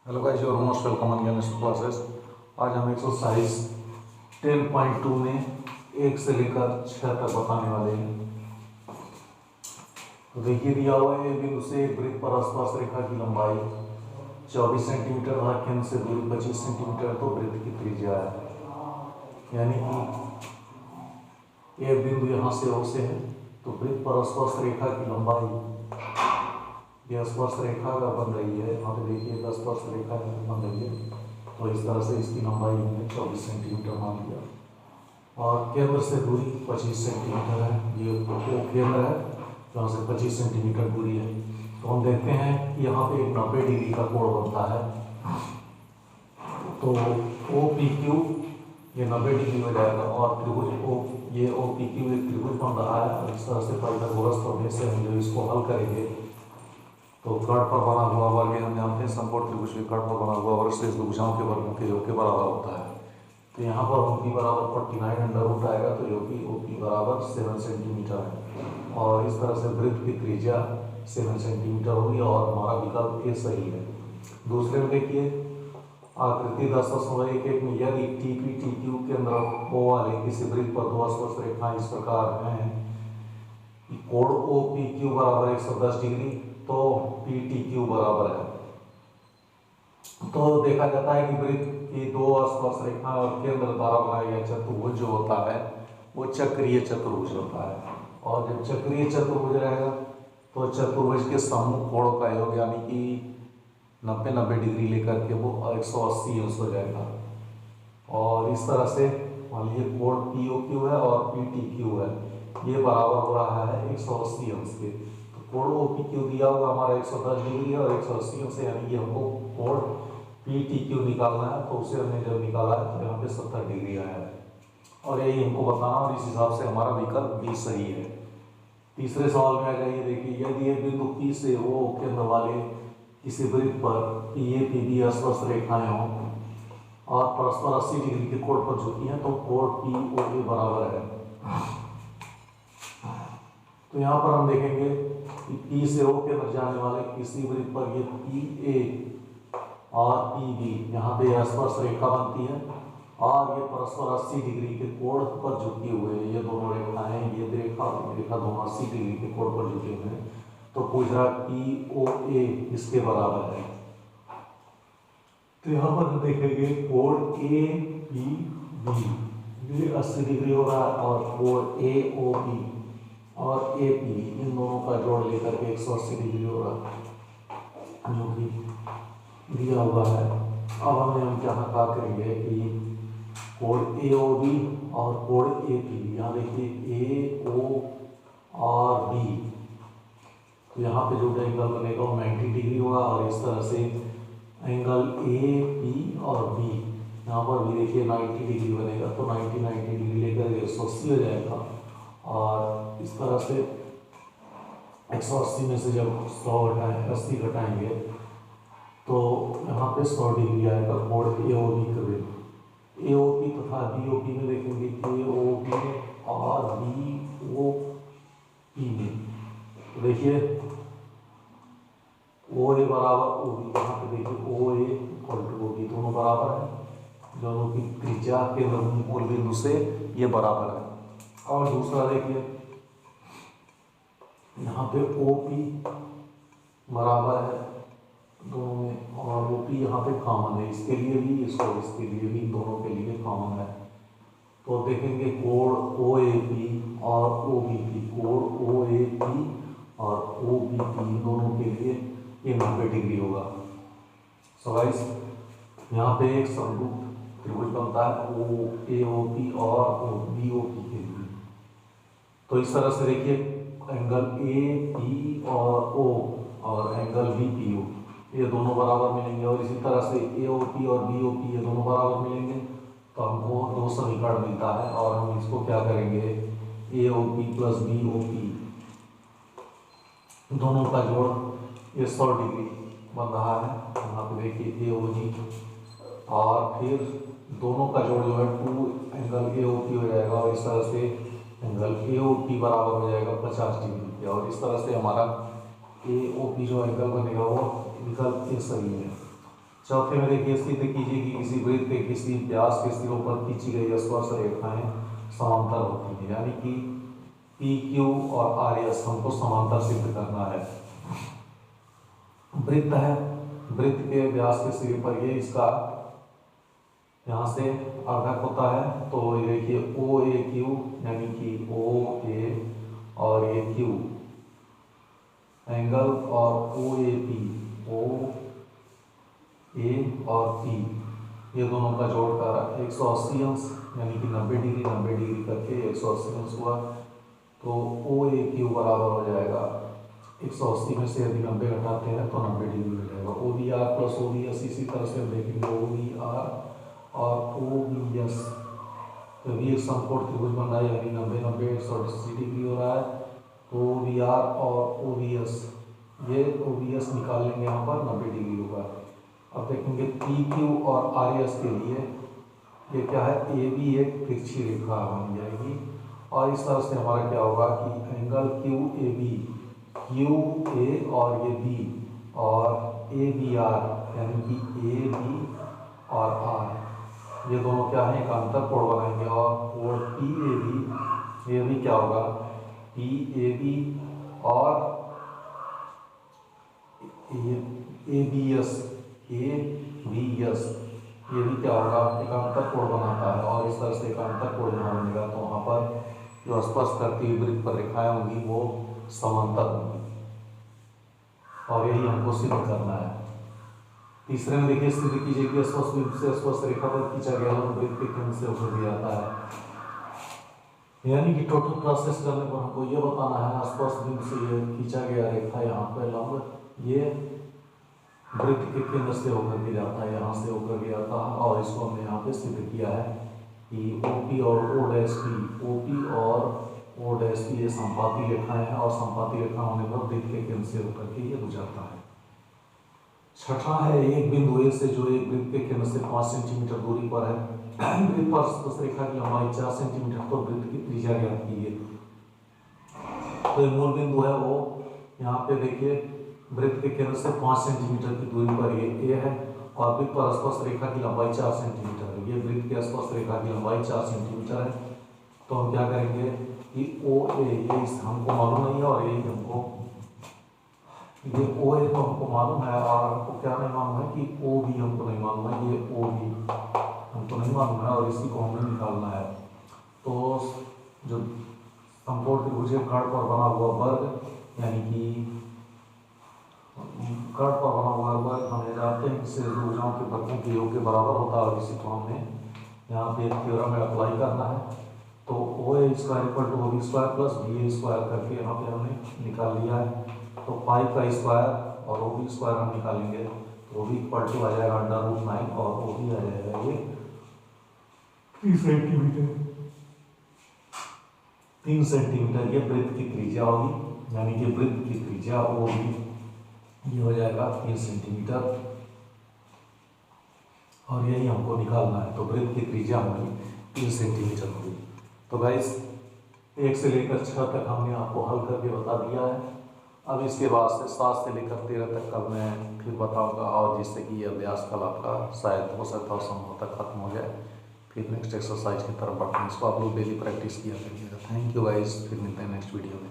Hello guys, your most welcome on Gyanesh classes. आज हम exercise 10.2 में 1 से लेकर 6 तक बताने वाले हैं। तो देखिए, दिया हुआ है बिंदु से एक वृत्त पर स्पर्श रेखा की लंबाई 24 सेंटीमीटर तथा केंद्र से दूरी 25 सेंटीमीटर तो वृत्त की त्रिज्या है। यानी कि एक बिंदु यहाँ से O से है, तो वृत्त पर स्पर्श रेखा की लंबाई यह स्पर्श रेखा अगर बन रही है, यहाँ पे देखिए स्पर्श रेखा बन रही है, तो इस तरह से इसकी लंबाई हमने 24 सेंटीमीटर मान लिया और केंद्र से दूरी 25 सेंटीमीटर है। ये वो केंद्र है जहाँ से 25 सेंटीमीटर दूरी है। तो हम देखते हैं कि यहाँ पे एक 90 डिग्री का कोण बनता है, तो OPQ ये 90 डिग्री हो जाएगा और त्रिभुज ये OPQ एक त्रिभुज बन रहा है। और इस तरह से पाइथागोरस प्रमेय से हम जो इसको हल करेंगे तो कर्ण पर बना हुआ वर्ग हम जानते हैं समकोण त्रिभुज के कर्ण पर बना हुआ वर्ग शेष दो भुजाओं के वर्गों के योग के बराबर होता है। तो यहाँ पर OP बराबर 49 अंडर रूट आएगा, तो योगी OP बराबर 7 सेंटीमीटर है और इस तरह से वृत्त की त्रिज्या 7 सेंटीमीटर होगी और हमारा विकल्प ए सही है। दूसरे में देखिए आकृति 10.11 में यदि TP TQ केंद्र O वाले किसी वृत्त पर दो स्पर्श रेखाएं इस प्रकार हैं कि कोण OPQ बराबर 110 डिग्री तो PTQ बराबर है, तो देखा जाता है कि वृत्त की दो स्पर्श रेखा और केंद्र द्वारा बनाया गया चतुर्भुज जो होता है वो चक्रीय चतुर्भुज होता है। और जब चक्रीय चतुर्भुज रहेगा तो चतुर्भुज के सम्मुख कोणों का योग यानी कि 90 डिग्री लेकर के वो 180 अंश हो जाएगा। और इस तरह से मान लीजिए कोण POQ है और PTQ है, ये बराबर हो रहा है 180 अंश के। कोण OPQ दिया हुआ हमारा 110 डिग्री है और 180 अंश, यानी कि हमको कोण PTQ निकालना है, तो उसे हमने जब निकाला है तो यहाँ पे 70 डिग्री आया है और यही हमको बताना और इस हिसाब से हमारा विकल्प B सही है। तीसरे सवाल में आ जाइए, देखिए यदि एक बिंदु P से O केंद्र वाले किसी वृत्त पर PA PB स्पर्श रेखाएं हों और परस्पर 80 डिग्री के कोण पर झुकी हैं तो कोण POA बराबर है। तो यहाँ पर हम देखेंगे कि P से O के अंदर जाने वाले किसी वृत्त पर ये PA और PB यहाँ पे स्पर्श रेखा बनती है और ये परस्पर 80 डिग्री के कोण पर झुकी हुए हैं। ये दोनों रेखाएं, ये रेखा दोनों 80 डिग्री के कोण पर झुके हुए हैं। तो पूछ रहा POA इसके बराबर है, तो यहाँ पर हम देखेंगे कोण APB ये 80 डिग्री हो रहा है और कोण AOB और AP इन दोनों का जोड़ लेकर के 180 डिग्री हो रहा है जो कि दिया हुआ है। अब हम क्या करेंगे कि कोण AOB और कोण APB, यहाँ देखिए AO और B, तो यहाँ पे जो एंगल बनेगा वो 90 डिग्री होगा और इस तरह से एंगल AP और B यहाँ पर भी देखिए 90 डिग्री बनेगा, तो 90 डिग्री लेकर 180 हो जाएगा और इस तरह से 180 में से जब 80 घटाएंगे तो यहाँ पे 100 डिग्री आएगा कोण AOB के। AOP तथा BOP में देखेंगे AOP और BOP में, तो देखिए OA बराबर OB, यहाँ पे देखिए OA इक्वल टू OB दोनों बराबर है, दोनों की त्रिज्या के मूल बिंदु से ये बराबर है। और दूसरा देखिए यहाँ पे OP बराबर है दोनों में और OP यहाँ पे कॉमन है, इसके लिए भी इसके लिए भी दोनों के लिए कॉमन है। तो देखेंगे कोण OAP और OBP, कोण OAP और OBP दोनों के लिए ये 90 डिग्री होगा। सो गाइस यहाँ पे एक समरूप त्रिभुज बनता है AOP और BOP के लिए। तो इस तरह से देखिए एंगल AP और O और एंगल BPO ये दोनों बराबर मिलेंगे और इसी तरह से AOP और BOP ये दोनों बराबर मिलेंगे, तो हमको दो समीकरण मिलता है और हम इसको क्या करेंगे AOP प्लस BOP दोनों का जोड़ ये 100 डिग्री बन रहा है। यहाँ पे देखिए AOG और फिर दोनों का जोड़ जो है 2 एंगल AOP हो जाएगा और इस तरह से एंगल AOP बराबर हो जाएगा 50 डिग्री के और इस तरह से हमारा AOP जो एंगल बनेगा वो विकल्प ए सही है। चौथे में देखिए सिद्ध कीजिए कि किसी वृत्त के किसी व्यास के सिरों पर खींची गई स्पर्श रेखाएं समांतर होती है, यानी कि पी क्यू और आर एस हमको समांतर सिद्ध करना है। वृत्त है, वृत्त के व्यास के सिरे पर ये इसका यहाँ से अर्धक होता है, तो ये देखिए ओ ए क्यू यानी कि ओ ए और ये क्यू एंगल और ओ ए पी, ओ ए और पी ये दोनों का जोड़ कर 180 अंश यानी कि 90 डिग्री करके 180 अंश हुआ। तो ओ ए क्यू बराबर हो जाएगा 180 में से यदि 90 घटाते हैं तो 90 डिग्री हो जाएगा। O B R plus O B S, इसी तरह से हम देखेंगे ओ बी आर और ओ बी एस, तो भी एक समकोण त्रिभुज बन रहा है, यानी 90 180 डिग्री हो रहा है। तो ओ बी आर और ओ बी एस, ये ओ बी एस निकाल लेंगे यहाँ पर 90 डिग्री होगा। अब देखेंगे पी क्यू और आर एस के लिए ये क्या है, ए बी एक तिरछी रेखा बन जाएगी और इस तरह से हमारा क्या होगा कि angle Q A B, Q A और ये बी और ए बी आर यानी कि ए बी और आर ये दोनों क्या है एक अंतर कोण बनाएंगे और कोण पी ए बी, ये भी क्या होगा पी ए बी और A B S, A B S ये भी क्या होगा एक अंतर कोण बनाता है और इस तरह से एक अंतर कोण जहाँ बनेगा तो वहाँ पर जो स्पर्श करती हुई वृत्त पर रेखाएं होंगी वो समांतर होंगी और यही हमको सिद्ध करना है। तीसरे में देखिए सिद्ध कीजिए कि स्पर्श बिंदु से स्पर्श रेखा पर खींचा गया लंब वृत्त के केंद्र से होकर भी आता है, यानी कि टोटल प्रोसेस करने पर हमको ये बताना है स्पर्श बिंदु से ये खींचा गया रेखा यहाँ पे लंब ये वृत्त के केंद्र से होकर के जाता है, यहाँ से होकर के आता है और इसको हमने यहाँ पे सिद्ध किया है कि OP और O डैश P, OP और O डैश P ये संपाती रेखाएं हैं और संपाती रेखा होने पर वृत्त के केंद्र से होकर के ये गुजरता है। छठा है एक बिंदु A से जो एक वृत्त के केंद्र से 5 सेंटीमीटर दूरी पर है, वृत्त पर स्पर्श रेखा की लंबाई 4 सेंटीमीटर तो वृत्त की त्रिज्या ज्ञात कीजिए। तो ये मूल बिंदु है वो यहाँ पे देखिए वृत्त के केंद्र से 5 सेंटीमीटर की दूरी पर ये ए है और वृत्त पर स्पर्श रेखा की लंबाई 4 सेंटीमीटर है। ये वृत्त के स्पर्श रेखा की लंबाई 4 सेंटीमीटर है। तो हम क्या करेंगे कि ओ ए ये हमको मालूम नहीं है और ये हमको ये ओ ए तो हमको मालूम है और हमको क्या नहीं मालूम है कि ओ बी हमको नहीं मालूम है, ये ओ बी हमको नहीं मालूम है और इसी को हमें निकालना है। तो जो समकोण त्रिभुज के कर्ण पर बना हुआ वर्ग यानी कि कर्ण पर बना हुआ वर्ग हम जानते हैं कि शेष भुजाओं के वर्गों के योग के बराबर होता है और इसी को हमने यहाँ पे थ्योरम में अप्लाई करना है। तो O A square equal to O B square plus B A square करके यहाँ पे हमने निकाल लिया है। तो पाई का स्क्वायर और ओ बी स्क्वायर हम निकालेंगे तो ओ बी इक्वल टू आ जाएगा √9 और ओ बी आ जाएगा ये 3 सेंटीमीटर। 3 सेंटीमीटर ये वृत्त की त्रिज्या होगी, यानी कि वृत्त की त्रिज्या ओ बी ये हो जाएगा 3 सेंटीमीटर और यही हमको निकालना है। तो वृत्त की त्रिज्या हमारी 3 सेंटीमीटर होगी। तो गाइस 1 से लेकर 6 तक हमने आपको हल करके बता दिया है। अब इसके बाद से 7 से लेकर 13 तक कल मैं फिर बताऊंगा और जिससे कि यह अभ्यास कल आपका शायद हो सकता है संभव तक खत्म हो जाए। फिर नेक्स्ट एक्सरसाइज की तरफ बढ़ते हैं। इसको आप लोग डेली प्रैक्टिस किया करिएगा। थैंक यू गाइस, फिर मिलते हैं नेक्स्ट वीडियो में।